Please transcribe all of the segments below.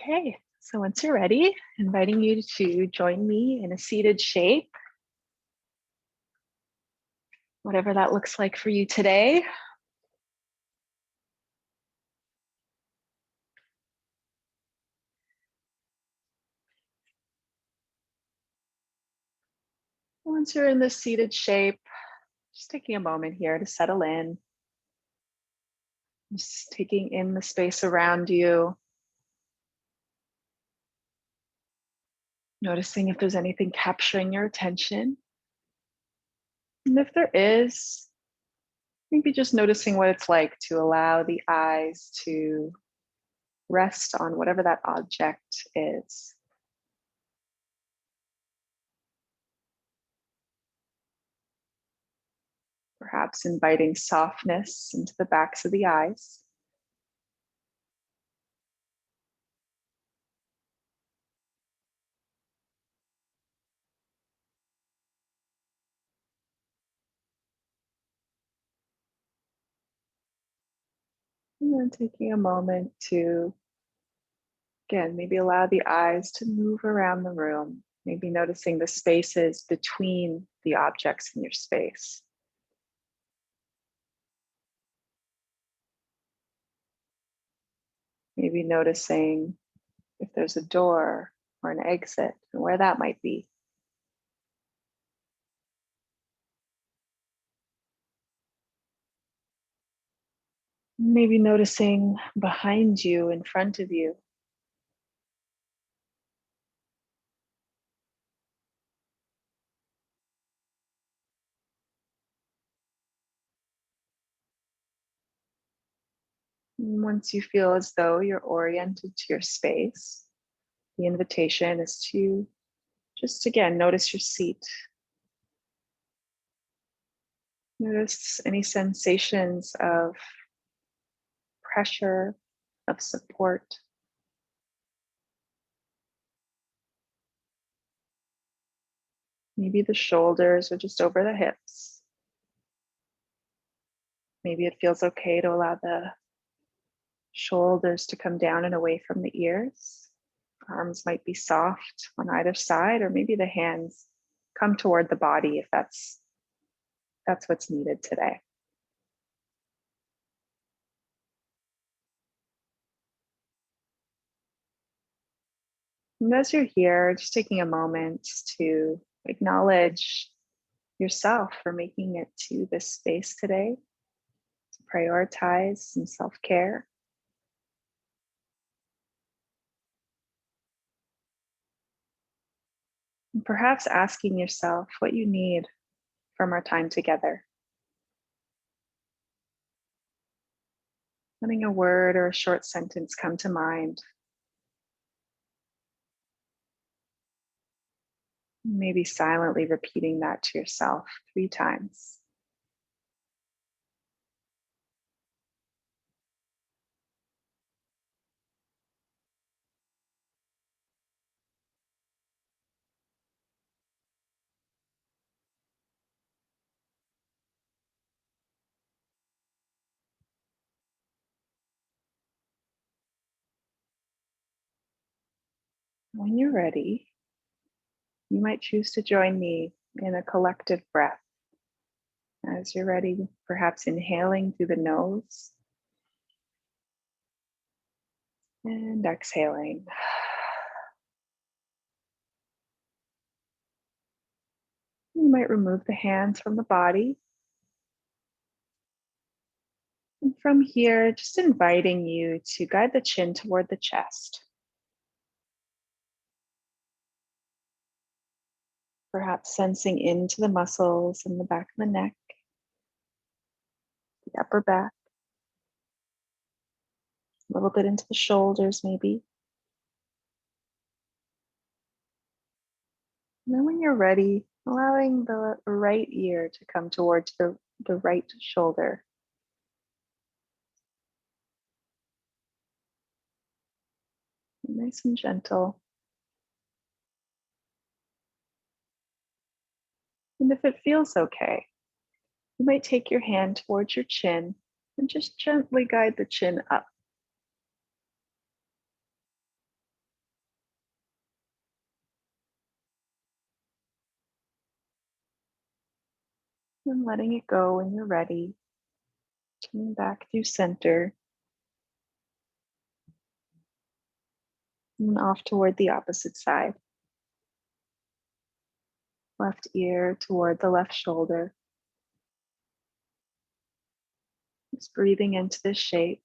Okay, so once you're ready, inviting you to join me in a seated shape, whatever that looks like for you today. Once you're in this seated shape, just taking a moment here to settle in, just taking in the space around you, noticing if there's anything capturing your attention. And if there is, maybe just noticing what it's like to allow the eyes to rest on whatever that object is. Perhaps inviting softness into the backs of the eyes. And then taking a moment to, again, maybe allow the eyes to move around the room, maybe noticing the spaces between the objects in your space. Maybe noticing if there's a door or an exit and where that might be. Maybe noticing behind you, in front of you. And once you feel as though you're oriented to your space, the invitation is to just again notice your seat. Notice any sensations of pressure, of support. Maybe the shoulders are just over the hips. Maybe it feels okay to allow the shoulders to come down and away from the ears. Arms might be soft on either side, or maybe the hands come toward the body if that's what's needed today. And as you're here, just taking a moment to acknowledge yourself for making it to this space today, to prioritize some self-care. And perhaps asking yourself what you need from our time together. Letting a word or a short sentence come to mind. Maybe silently repeating that to yourself 3 times. When you're ready, you might choose to join me in a collective breath. As you're ready, perhaps inhaling through the nose and exhaling. You might remove the hands from the body. And from here, just inviting you to guide the chin toward the chest. Perhaps sensing into the muscles in the back of the neck, the upper back, a little bit into the shoulders maybe. And then when you're ready, allowing the right ear to come towards the right shoulder. Nice and gentle. And if it feels okay, you might take your hand towards your chin and just gently guide the chin up. And letting it go when you're ready. Coming back through center and off toward the opposite side. Left ear toward the left shoulder. Just breathing into this shape.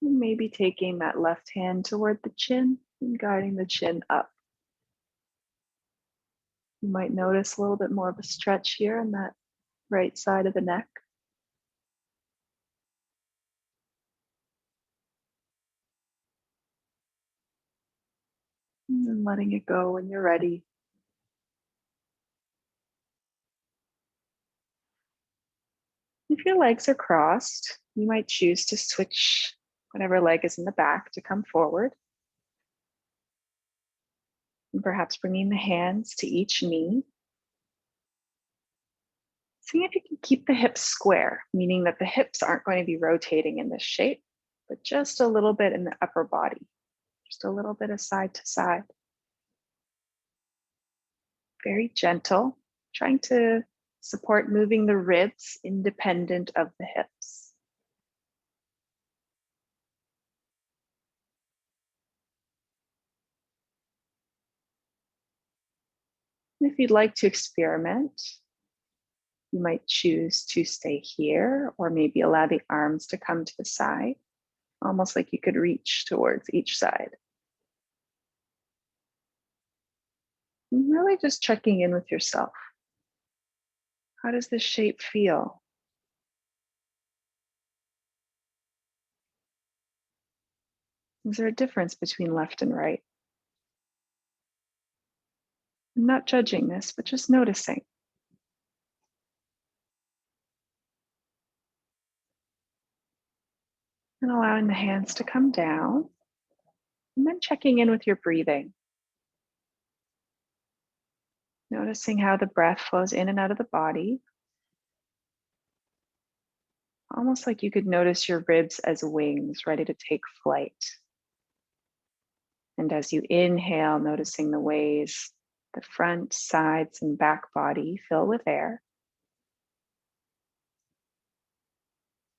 And maybe taking that left hand toward the chin and guiding the chin up. You might notice a little bit more of a stretch here on that right side of the neck. And then letting it go when you're ready. If your legs are crossed, you might choose to switch whatever leg is in the back to come forward. And perhaps bringing the hands to each knee. See if you can keep the hips square, meaning that the hips aren't going to be rotating in this shape, but just a little bit in the upper body, just a little bit of side to side. Very gentle, trying to support moving the ribs independent of the hips. And if you'd like to experiment, you might choose to stay here or maybe allow the arms to come to the side, almost like you could reach towards each side. And really just checking in with yourself. How does this shape feel? Is there a difference between left and right? I'm not judging this, but just noticing. And allowing the hands to come down. And then checking in with your breathing. Noticing how the breath flows in and out of the body. Almost like you could notice your ribs as wings ready to take flight. And as you inhale, noticing the ways the front, sides, and back body fill with air.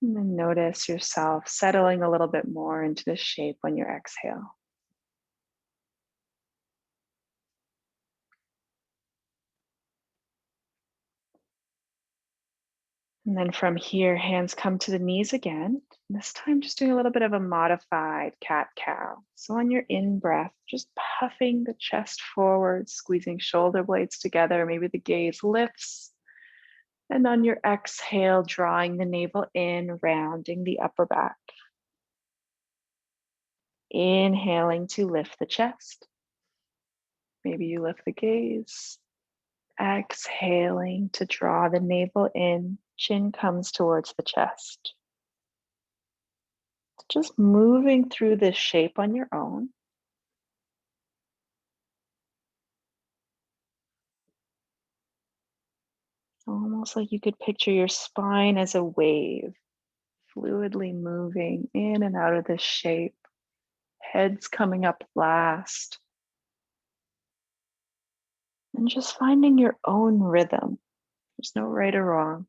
And then notice yourself settling a little bit more into this shape when you exhale. And then from here, hands come to the knees again. This time, just doing a little bit of a modified cat-cow. So on your in-breath, just puffing the chest forward, squeezing shoulder blades together. Maybe the gaze lifts. And on your exhale, drawing the navel in, rounding the upper back. Inhaling to lift the chest. Maybe you lift the gaze. Exhaling to draw the navel in, chin comes towards the chest. Just moving through this shape on your own. Almost like you could picture your spine as a wave, fluidly moving in and out of this shape. Head's coming up last. And just finding your own rhythm. There's no right or wrong.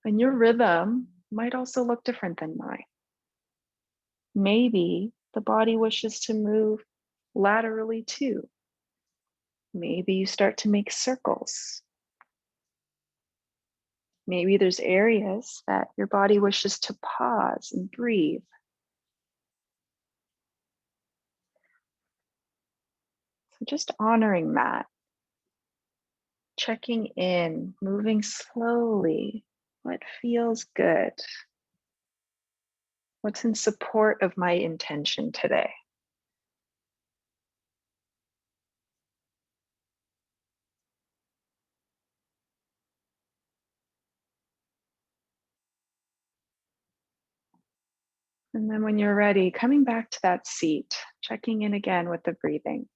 And your rhythm might also look different than mine. Maybe the body wishes to move laterally too. Maybe you start to make circles. Maybe there's areas that your body wishes to pause and breathe. So just honoring that, checking in, moving slowly. What feels good? What's in support of my intention today? And then when you're ready, coming back to that seat, checking in again with the breathing.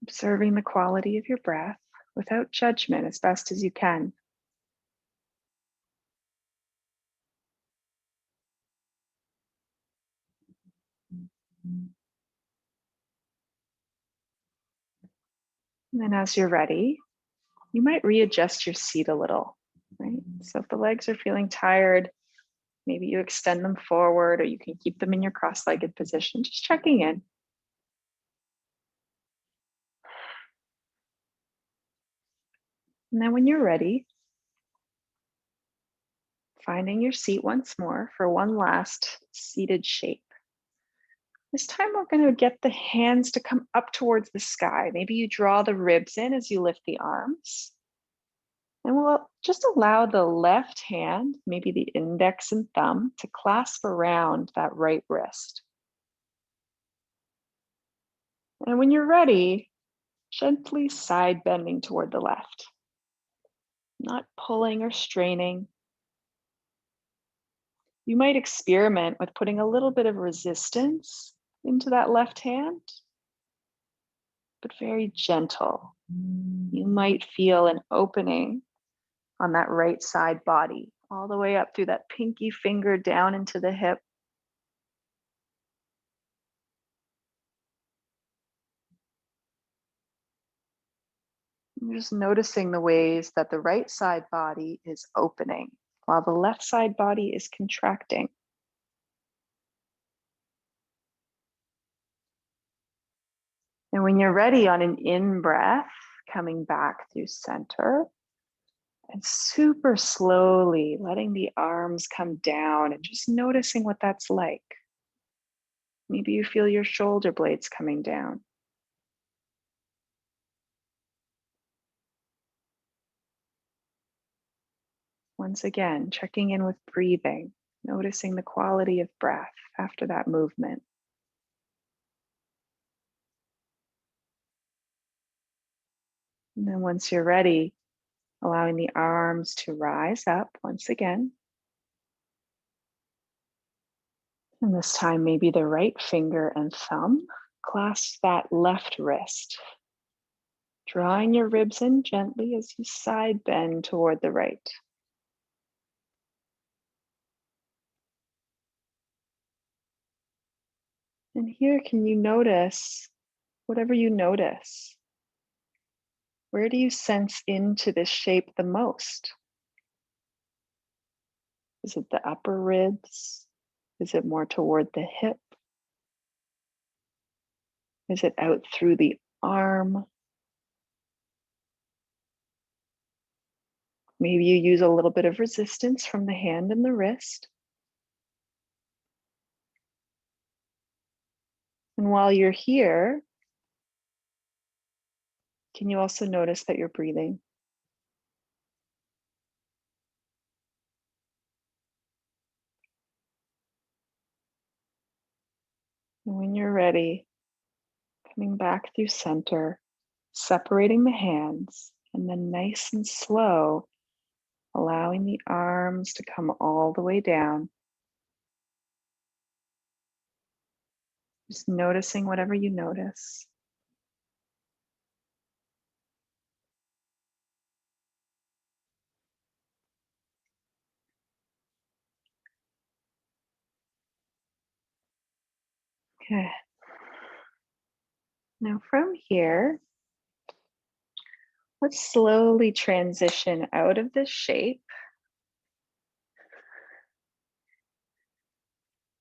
Observing the quality of your breath without judgment as best as you can. And then as you're ready, you might readjust your seat a little, right? So if the legs are feeling tired, maybe you extend them forward or you can keep them in your cross-legged position, just checking in. And then when you're ready, finding your seat once more for one last seated shape. This time we're going to get the hands to come up towards the sky. Maybe you draw the ribs in as you lift the arms. And we'll just allow the left hand, maybe the index and thumb, to clasp around that right wrist. And when you're ready, gently side bending toward the left, not pulling or straining. You might experiment with putting a little bit of resistance into that left hand, but very gentle. You might feel an opening on that right side body, all the way up through that pinky finger down into the hip. You're just noticing the ways that the right side body is opening while the left side body is contracting. And when you're ready on an in breath, coming back through center, and super slowly letting the arms come down and just noticing what that's like. Maybe you feel your shoulder blades coming down. Once again, checking in with breathing, noticing the quality of breath after that movement. And then once you're ready, allowing the arms to rise up once again. And this time, maybe the right finger and thumb clasp that left wrist, drawing your ribs in gently as you side bend toward the right. And here, can you notice whatever you notice? Where do you sense into this shape the most? Is it the upper ribs? Is it more toward the hip? Is it out through the arm? Maybe you use a little bit of resistance from the hand and the wrist. And while you're here, can you also notice that you're breathing? And when you're ready, coming back through center, separating the hands, and then nice and slow, allowing the arms to come all the way down. Just noticing whatever you notice. Okay. Now from here, let's slowly transition out of this shape.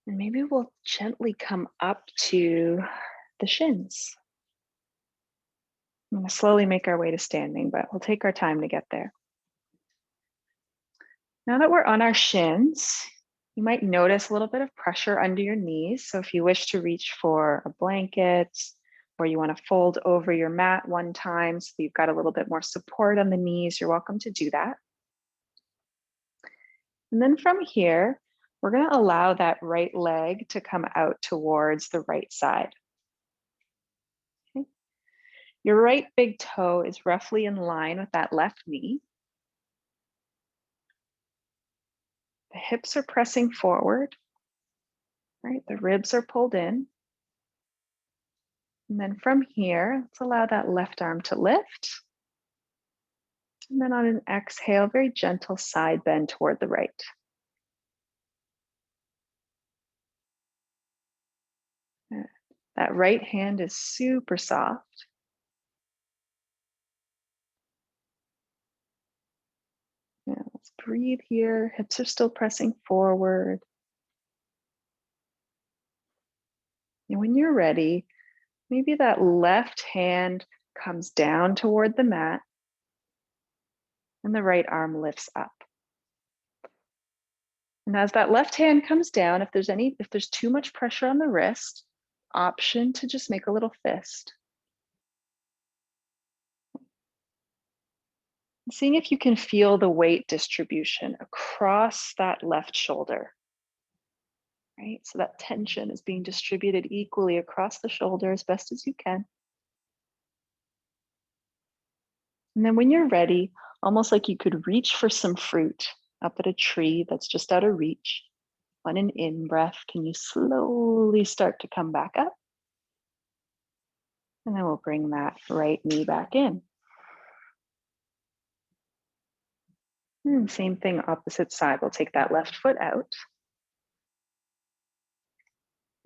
And maybe we'll gently come up to the shins. I'm going to slowly make our way to standing, but we'll take our time to get there. Now that we're on our shins, you might notice a little bit of pressure under your knees. So if you wish to reach for a blanket or you want to fold over your mat one time so you've got a little bit more support on the knees, you're welcome to do that. And then from here, we're going to allow that right leg to come out towards the right side. Okay. Your right big toe is roughly in line with that left knee. The hips are pressing forward, right? The ribs are pulled in. And then from here, let's allow that left arm to lift. And then on an exhale, very gentle side bend toward the right. That right hand is super soft. Let's breathe here. Hips are still pressing forward. And when you're ready, maybe that left hand comes down toward the mat and the right arm lifts up. And as that left hand comes down, if there's too much pressure on the wrist, option to just make a little fist. Seeing if you can feel the weight distribution across that left shoulder, right? So that tension is being distributed equally across the shoulder as best as you can. And then when you're ready, almost like you could reach for some fruit up at a tree that's just out of reach. On an in-breath, can you slowly start to come back up? And then we'll bring that right knee back in. And same thing, opposite side. We'll take that left foot out.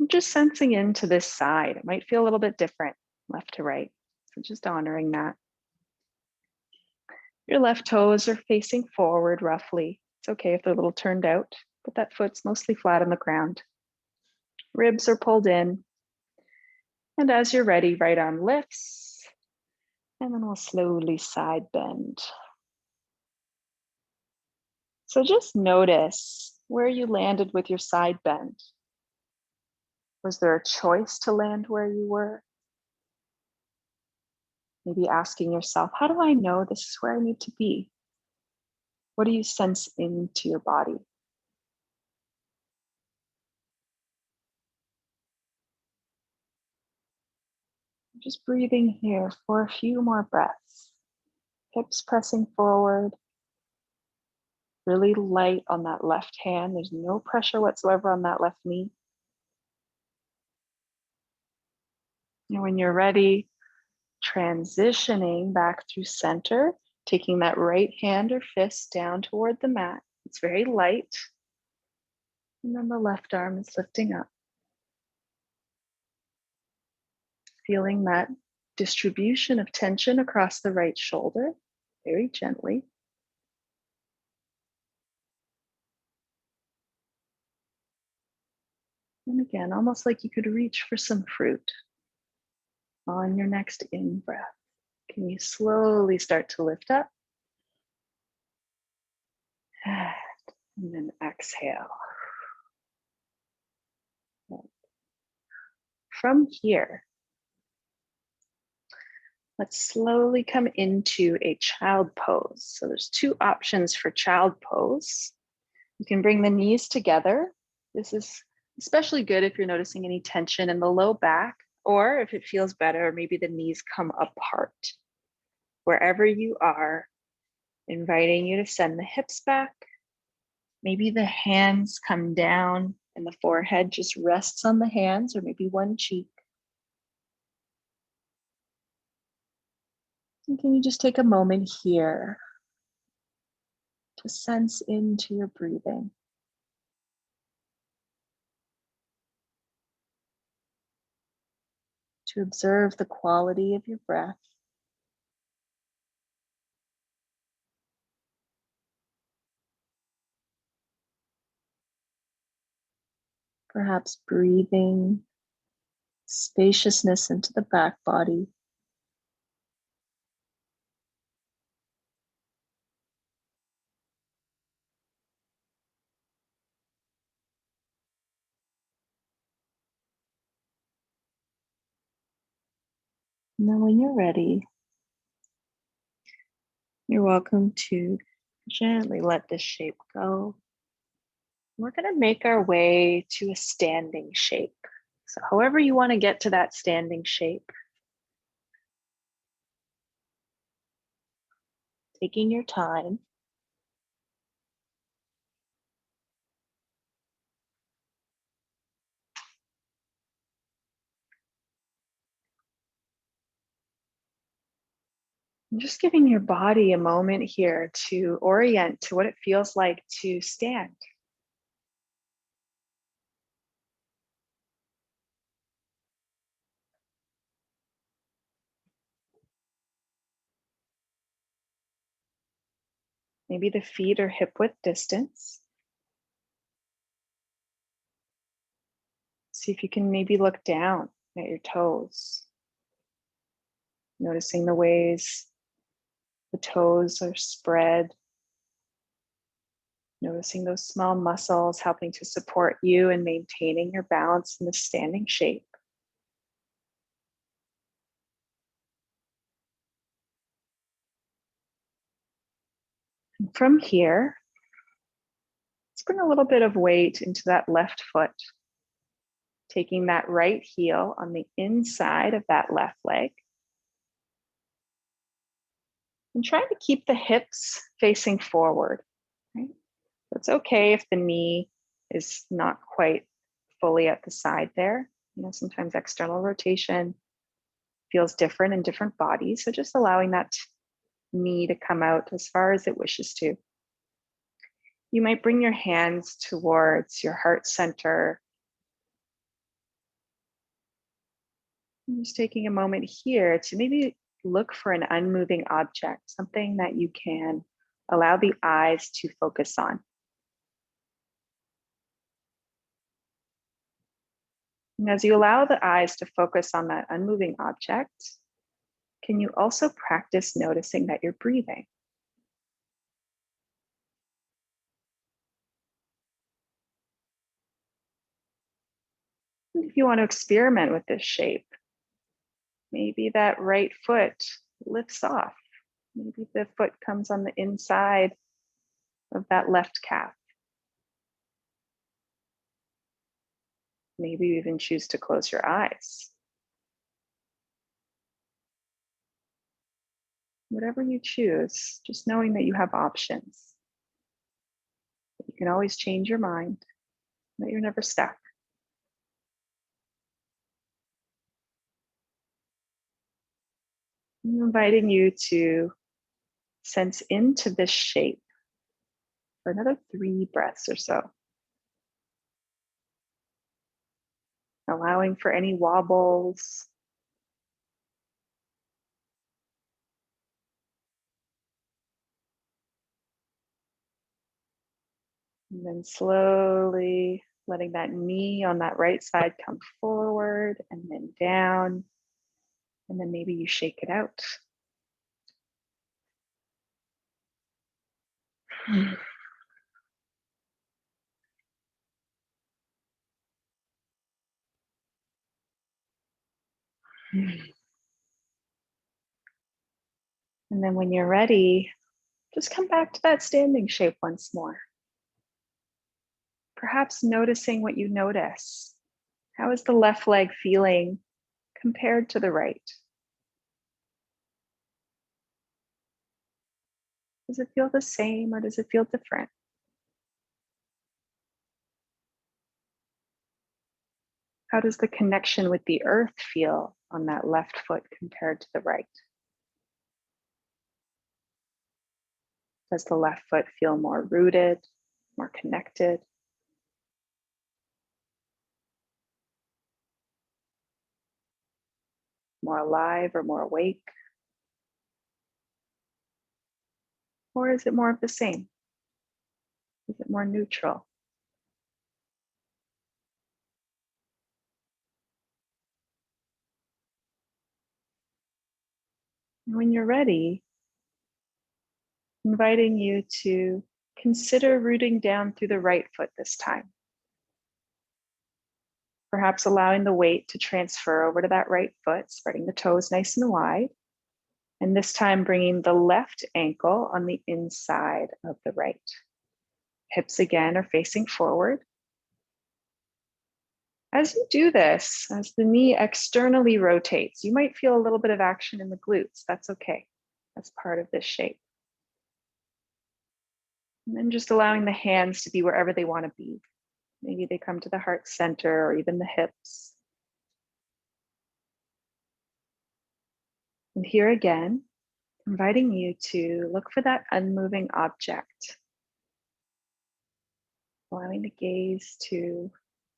Just sensing into this side. It might feel a little bit different, left to right. So just honoring that. Your left toes are facing forward roughly. It's okay if they're a little turned out, but that foot's mostly flat on the ground. Ribs are pulled in. And as you're ready, right arm lifts. And then we'll slowly side bend. So just notice where you landed with your side bend. Was there a choice to land where you were? Maybe asking yourself, how do I know this is where I need to be? What do you sense into your body? Just breathing here for a few more breaths. Hips pressing forward. Really light on that left hand. There's no pressure whatsoever on that left knee. And when you're ready, transitioning back through center, taking that right hand or fist down toward the mat. It's very light. And then the left arm is lifting up. Feeling that distribution of tension across the right shoulder, very gently. And again, almost like you could reach for some fruit. On your next in-breath, can you slowly start to lift up? And then exhale. From here, let's slowly come into a child pose. So there's two options for child pose. You can bring the knees together. This is especially good if you're noticing any tension in the low back, or if it feels better, maybe the knees come apart. Wherever you are, inviting you to send the hips back. Maybe the hands come down and the forehead just rests on the hands, or maybe one cheek. And can you just take a moment here to sense into your breathing? To observe the quality of your breath. Perhaps breathing spaciousness into the back body. And then when you're ready, you're welcome to gently let this shape go. We're going to make our way to a standing shape. So however you want to get to that standing shape, taking your time. And just giving your body a moment here to orient to what it feels like to stand. Maybe the feet are hip width distance. See if you can maybe look down at your toes, noticing the ways the toes are spread, noticing those small muscles helping to support you and maintaining your balance in the standing shape. And from here, let's bring a little bit of weight into that left foot, taking that right heel on the inside of that left leg. And try to keep the hips facing forward, right? It's okay if the knee is not quite fully at the side there. Sometimes external rotation feels different in different bodies. So just allowing that knee to come out as far as it wishes to. You might bring your hands towards your heart center. I'm just taking a moment here to maybe look for an unmoving object, something that you can allow the eyes to focus on. And as you allow the eyes to focus on that unmoving object, can you also practice noticing that you're breathing? And if you want to experiment with this shape, maybe that right foot lifts off. Maybe the foot comes on the inside of that left calf. Maybe you even choose to close your eyes. Whatever you choose, just knowing that you have options. You can always change your mind, that you're never stuck. I'm inviting you to sense into this shape for another 3 breaths or so. Allowing for any wobbles. And then slowly letting that knee on that right side come forward and then down. And then maybe you shake it out. And then when you're ready, just come back to that standing shape once more. Perhaps noticing what you notice. How is the left leg feeling compared to the right? Does it feel the same or does it feel different? How does the connection with the earth feel on that left foot compared to the right? Does the left foot feel more rooted, more connected? More alive or more awake? Or is it more of the same? Is it more neutral? And when you're ready, inviting you to consider rooting down through the right foot this time. Perhaps allowing the weight to transfer over to that right foot, spreading the toes nice and wide. And this time bringing the left ankle on the inside of the right. Hips again are facing forward. As you do this, as the knee externally rotates, you might feel a little bit of action in the glutes. That's okay. That's part of this shape. And then just allowing the hands to be wherever they want to be. Maybe they come to the heart center or even the hips. And here again, inviting you to look for that unmoving object. Allowing the gaze to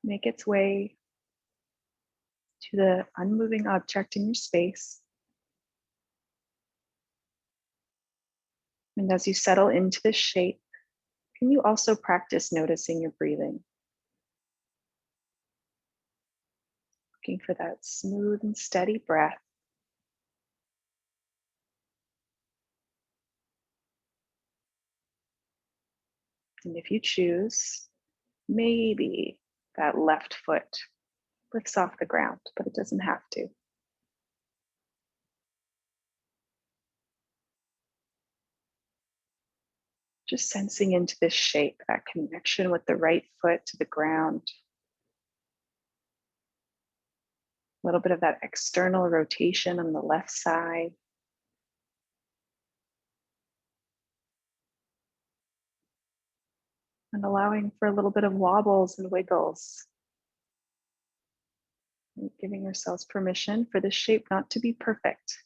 make its way to the unmoving object in your space. And as you settle into this shape, can you also practice noticing your breathing? Looking for that smooth and steady breath. And if you choose, maybe that left foot lifts off the ground, but it doesn't have to. Just sensing into this shape, that connection with the right foot to the ground. A little bit of that external rotation on the left side. And allowing for a little bit of wobbles and wiggles. And giving ourselves permission for this shape not to be perfect.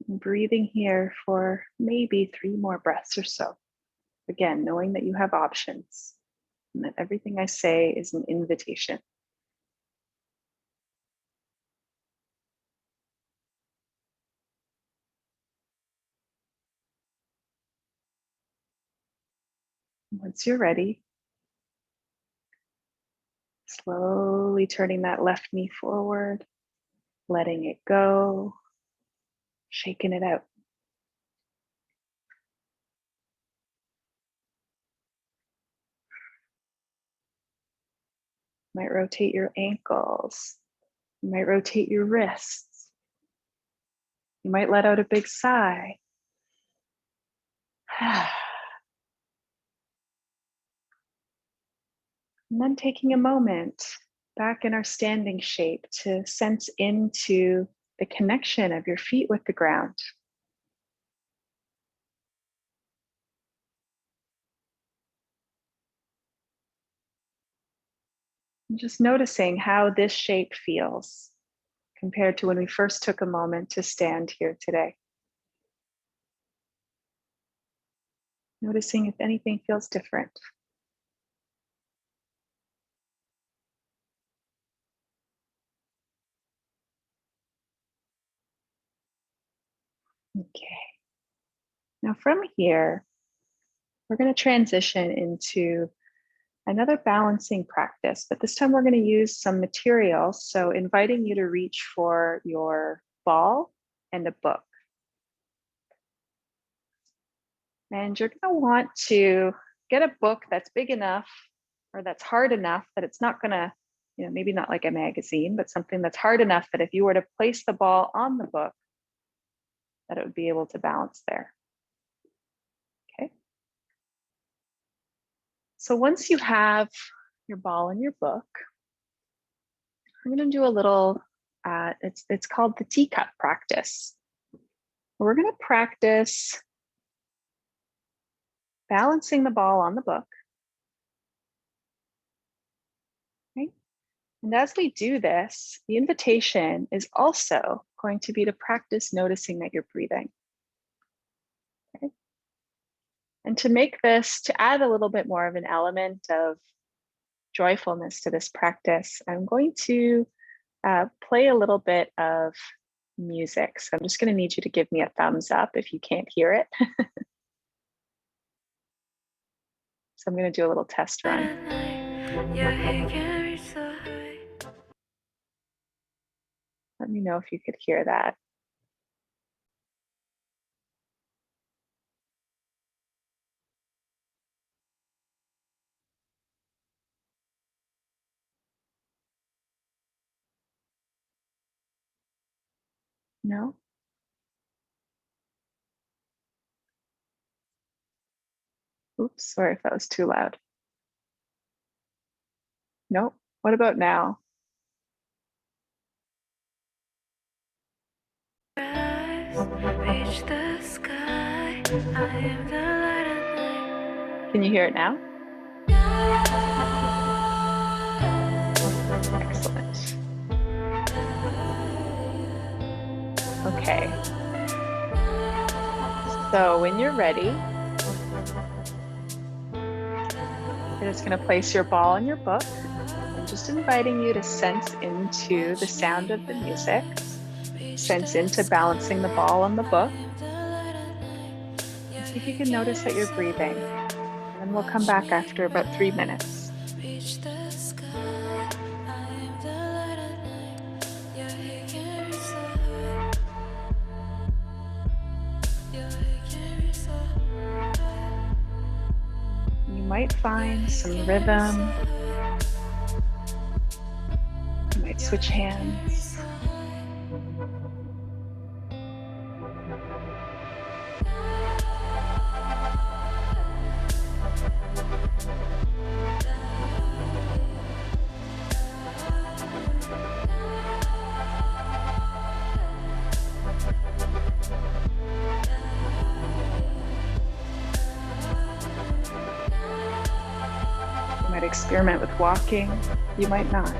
And breathing here for maybe 3 more breaths or so. Again, knowing that you have options and that everything I say is an invitation. Once you're ready, slowly turning that left knee forward, letting it go, shaking it out. You might rotate your ankles. You might rotate your wrists. You might let out a big sigh. And then taking a moment back in our standing shape to sense into the connection of your feet with the ground. And just noticing how this shape feels compared to when we first took a moment to stand here today. Noticing if anything feels different. Okay. Now from here, we're going to transition into another balancing practice, but this time we're going to use some materials. So inviting you to reach for your ball and a book. And you're going to want to get a book that's big enough or that's hard enough that it's not going to, maybe not like a magazine, but something that's hard enough that if you were to place the ball on the book, that it would be able to balance there. Okay. So once you have your ball and your book, I'm going to do a little, it's called the teacup practice. We're going to practice balancing the ball on the book. Okay. And as we do this, the invitation is also going to be to practice noticing that you're breathing. Okay. And to make this, to add a little bit more of an element of joyfulness to this practice, I'm going to play a little bit of music. So I'm just going to need you to give me a thumbs up if you can't hear it. So I'm going to do a little test run. Let me know if you could hear that. No? Oops, sorry if that was too loud. Nope. What about now? Reach the sky. I am the light at night. Can you hear it now? Excellent. Okay. So when you're ready, you're just going to place your ball in your book. I'm just inviting you to sense into the sound of the music. sense into balancing the ball on the book. And see if you can notice that you're breathing. And then we'll come back after about 3 minutes. You might find some rhythm. You might switch hands. You might experiment with walking. You might not.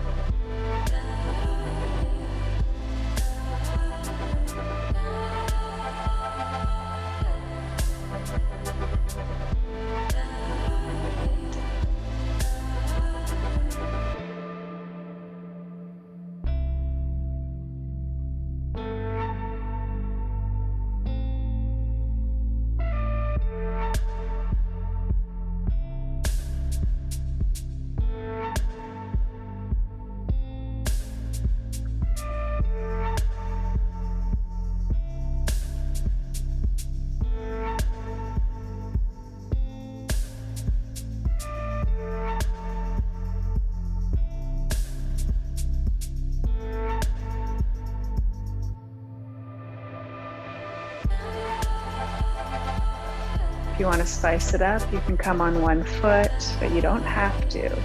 If you want to spice it up, you can come on one foot, but you don't have to.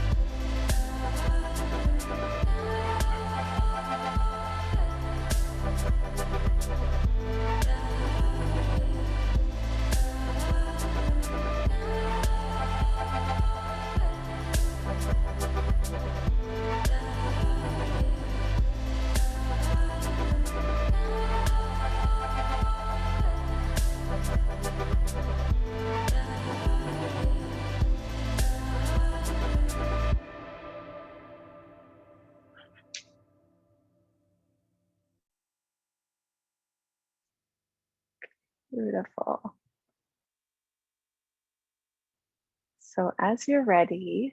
Beautiful. So as you're ready,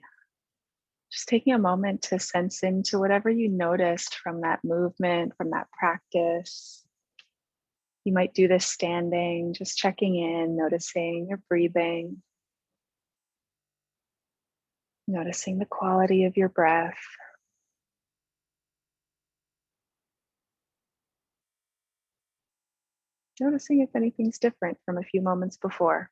just taking a moment to sense into whatever you noticed from that movement, from that practice. You might do this standing, just checking in, noticing your breathing, noticing the quality of your breath. Noticing if anything's different from a few moments before.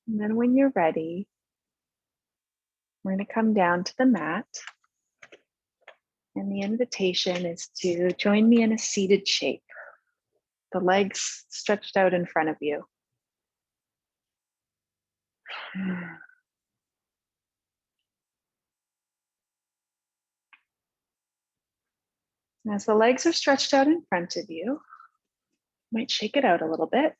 And then when you're ready, we're going to come down to the mat. And the invitation is to join me in a seated shape. The legs stretched out in front of you. As the legs are stretched out in front of you, might shake it out a little bit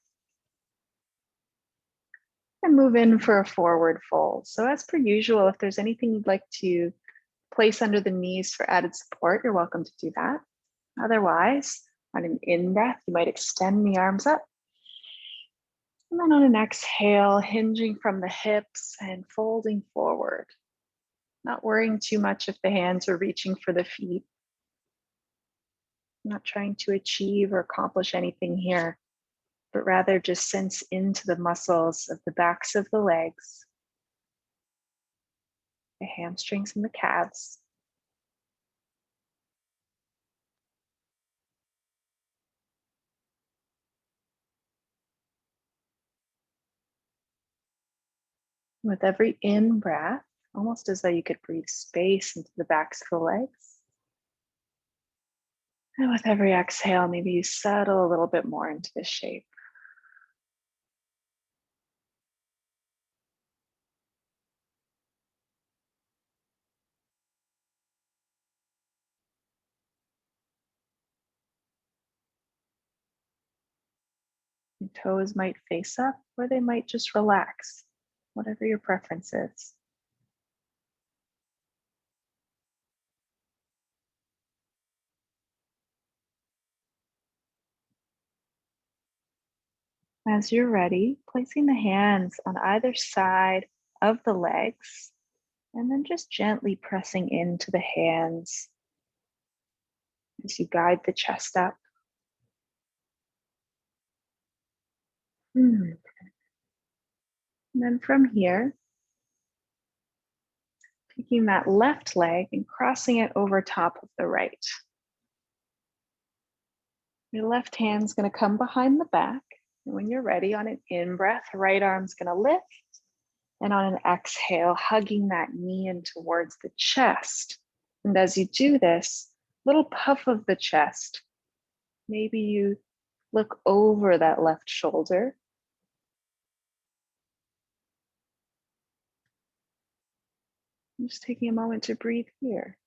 and move in for a forward fold. So as per usual, if there's anything you'd like to place under the knees for added support, you're welcome to do that. Otherwise, on an in-breath, you might extend the arms up. And then on an exhale, hinging from the hips and folding forward. Not worrying too much if the hands are reaching for the feet. Not trying to achieve or accomplish anything here, but rather just sense into the muscles of the backs of the legs, the hamstrings and the calves. With every in-breath, almost as though you could breathe space into the backs of the legs. And with every exhale, maybe you settle a little bit more into this shape. Your toes might face up or they might just relax, whatever your preference is. As you're ready, placing the hands on either side of the legs and then just gently pressing into the hands as you guide the chest up. And then from here, taking that left leg and crossing it over top of the right. Your left hand's going to come behind the back. And when you're ready, on an in-breath, right arm's going to lift. And on an exhale, hugging that knee in towards the chest. And as you do this, little puff of the chest. Maybe you look over that left shoulder. Just taking a moment to breathe here.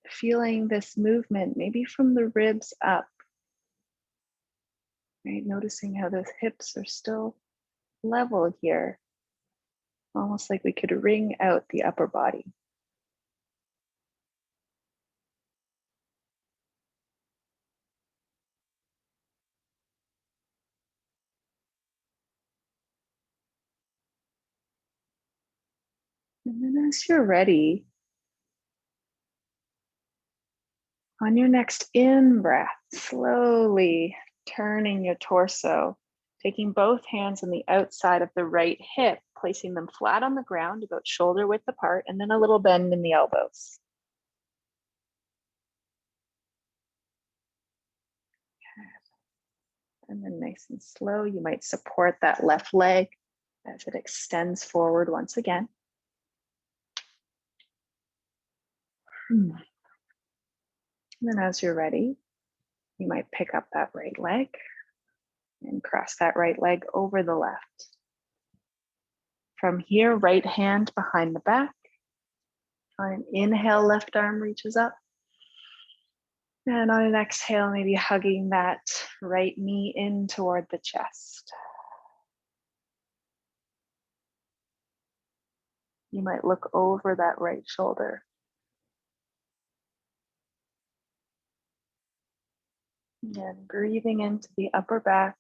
Feeling this movement, maybe from the ribs up. Right? Noticing how those hips are still level here. Almost like we could wring out the upper body. And then as you're ready, on your next in-breath, slowly turning your torso, taking both hands on the outside of the right hip, placing them flat on the ground, about shoulder width apart, and then a little bend in the elbows. And then nice and slow, you might support that left leg as it extends forward once again. And then as you're ready, you might pick up that right leg and cross that right leg over the left. From here, right hand behind the back. On an inhale, left arm reaches up. And on an exhale, maybe hugging that right knee in toward the chest. You might look over that right shoulder. And breathing into the upper back.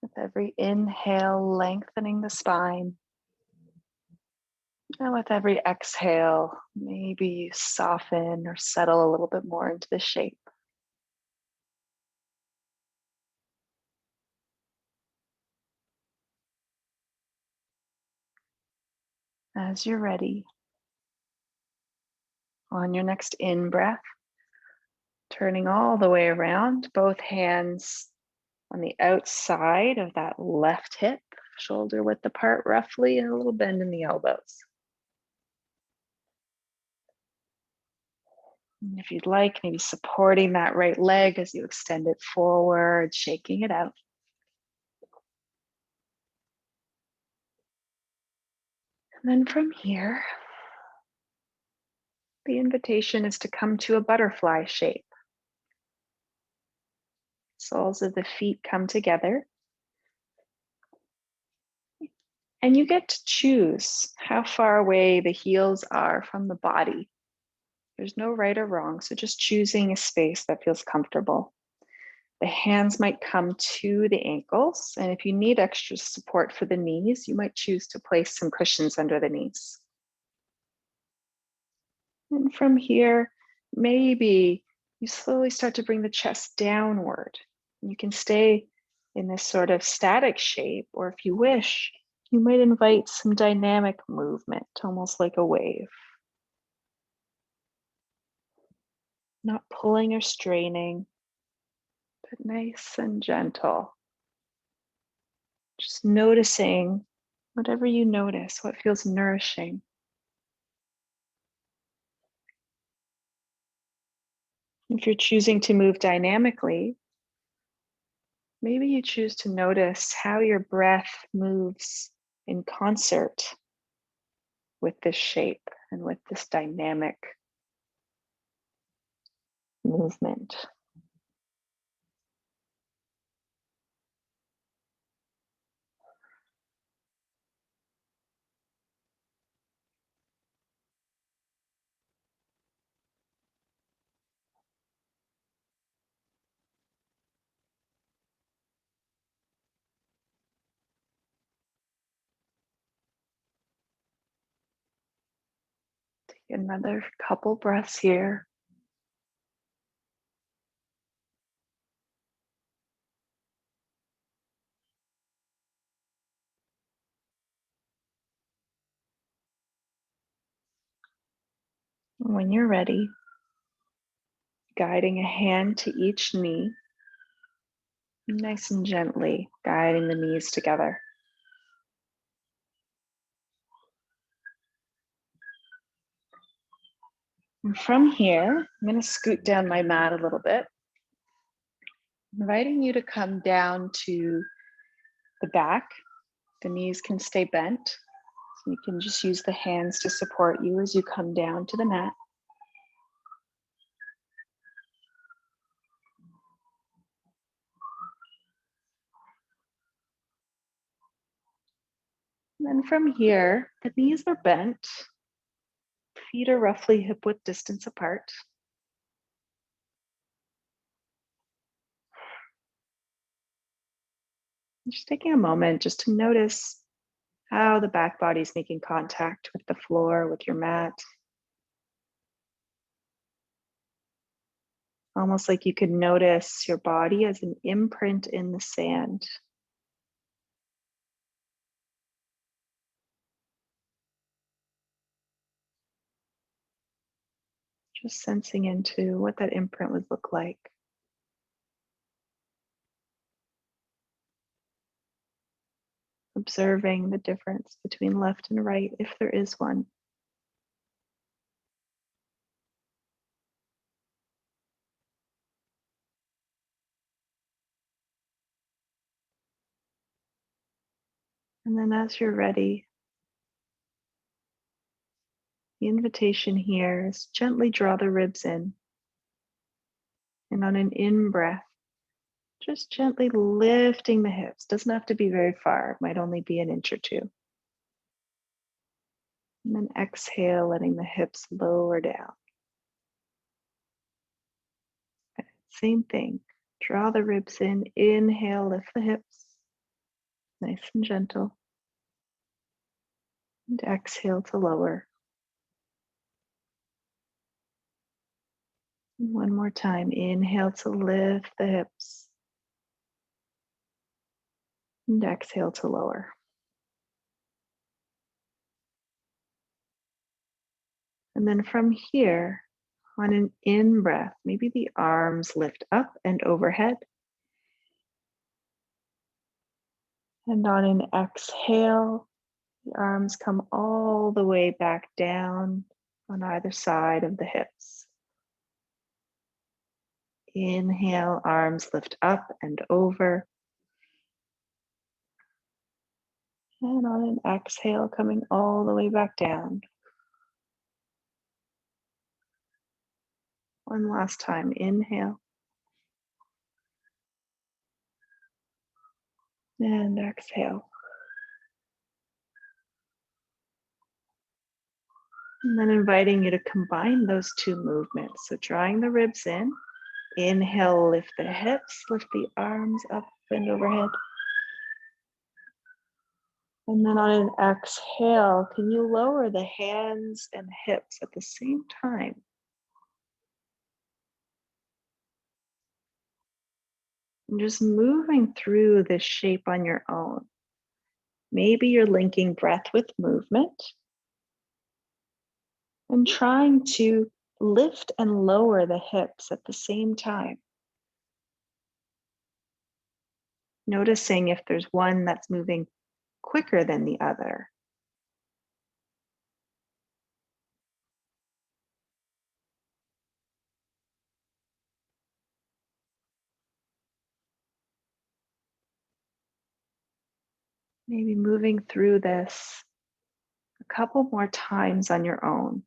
With every inhale, lengthening the spine. And with every exhale, maybe you soften or settle a little bit more into the shape. As you're ready, on your next in-breath, turning all the way around, both hands on the outside of that left hip, shoulder width apart roughly, and a little bend in the elbows. And if you'd like, maybe supporting that right leg as you extend it forward, shaking it out. And then from here, the invitation is to come to a butterfly shape. Soles of the feet come together. And you get to choose how far away the heels are from the body. There's no right or wrong, so just choosing a space that feels comfortable. The hands might come to the ankles, and if you need extra support for the knees, you might choose to place some cushions under the knees. And from here, maybe you slowly start to bring the chest downward. You can stay in this sort of static shape, or if you wish, you might invite some dynamic movement, almost like a wave. Not pulling or straining, but nice and gentle. Just noticing whatever you notice, what feels nourishing. If you're choosing to move dynamically, maybe you choose to notice how your breath moves in concert with this shape and with this dynamic movement. Take another couple breaths here. When you're ready, guiding a hand to each knee, nice and gently guiding the knees together. And from here, I'm going to scoot down my mat a little bit, inviting you to come down to the back. The knees can stay bent, so you can just use the hands to support you as you come down to the mat. And then from here, the knees are bent, feet are roughly hip width distance apart. Just taking a moment just to notice how the back body is making contact with the floor, with your mat. Almost like you can notice your body as an imprint in the sand. Just sensing into what that imprint would look like. Observing the difference between left and right, if there is one. And then as you're ready, the invitation here is gently draw the ribs in. And on an in breath, just gently lifting the hips. Doesn't have to be very far, it might only be an inch or two. And then exhale, letting the hips lower down. Same thing. Draw the ribs in, inhale, lift the hips. Nice and gentle. And exhale to lower. And one more time. Inhale to lift the hips. And exhale to lower. And then from here, on an in breath, maybe the arms lift up and overhead. And on an exhale, the arms come all the way back down on either side of the hips. Inhale, arms lift up and over. And on an exhale, coming all the way back down. One last time, inhale. And exhale. And then inviting you to combine those two movements. So drawing the ribs in, inhale, lift the hips, lift the arms up and overhead. And then on an exhale, can you lower the hands and hips at the same time? And just moving through this shape on your own. Maybe you're linking breath with movement and trying to lift and lower the hips at the same time. Noticing if there's one that's moving quicker than the other. Maybe moving through this a couple more times on your own.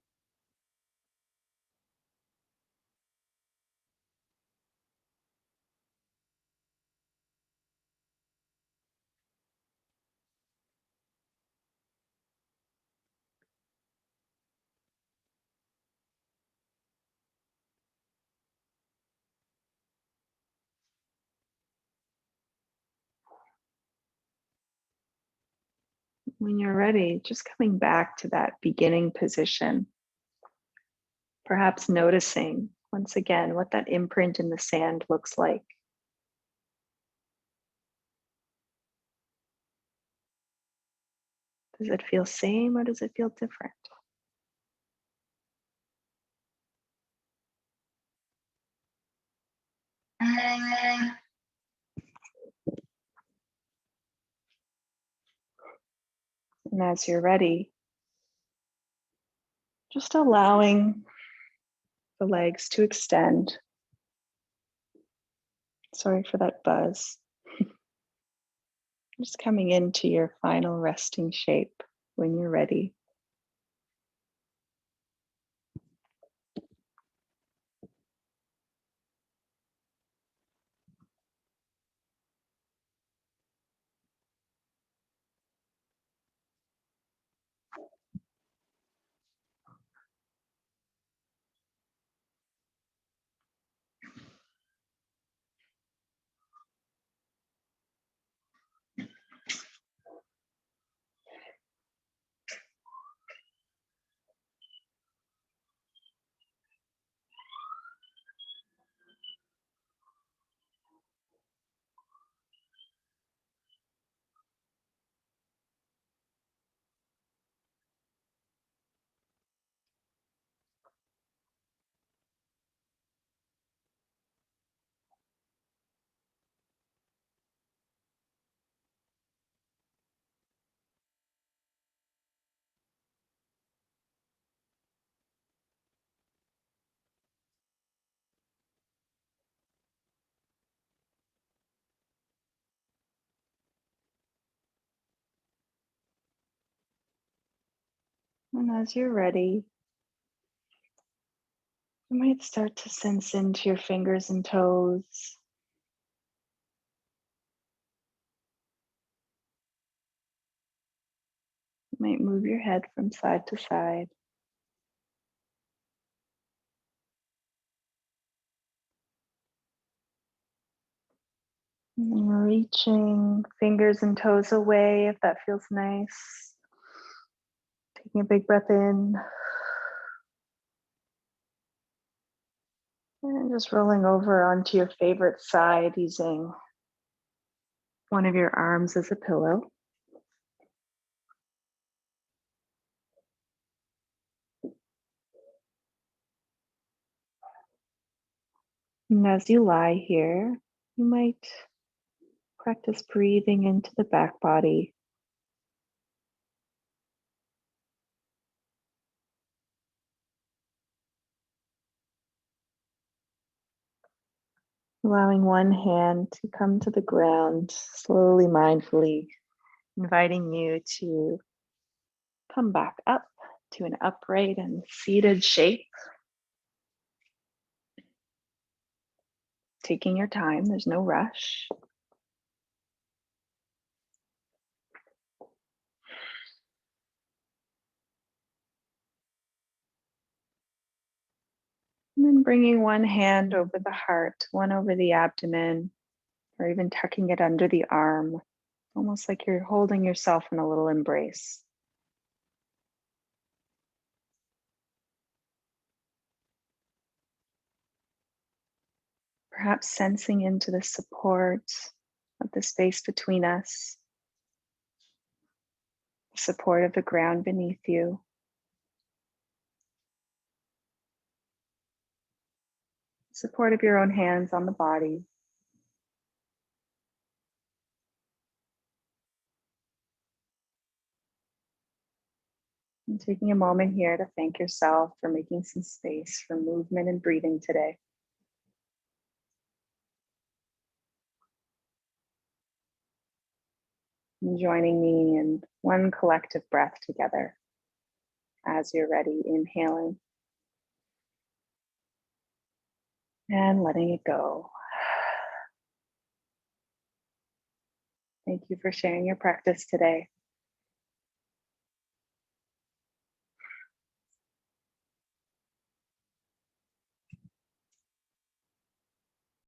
When you're ready, just coming back to that beginning position, perhaps noticing once again what that imprint in the sand looks like. Does it feel same or does it feel different? And as you're ready, just allowing the legs to extend. Sorry for that buzz. Just coming into your final resting shape when you're ready. And as you're ready, you might start to sense into your fingers and toes. You might move your head from side to side. And then reaching fingers and toes away if that feels nice. Taking a big breath in. And just rolling over onto your favorite side using one of your arms as a pillow. And as you lie here, you might practice breathing into the back body. Allowing one hand to come to the ground, slowly, mindfully, inviting you to come back up to an upright and seated shape. Taking your time, there's no rush. And then bringing one hand over the heart, one over the abdomen, or even tucking it under the arm, almost like you're holding yourself in a little embrace. Perhaps sensing into the support of the space between us, the support of the ground beneath you. Support of your own hands on the body. And taking a moment here to thank yourself for making some space for movement and breathing today. Joining me in one collective breath together. As you're ready, inhaling and letting it go. Thank you for sharing your practice today.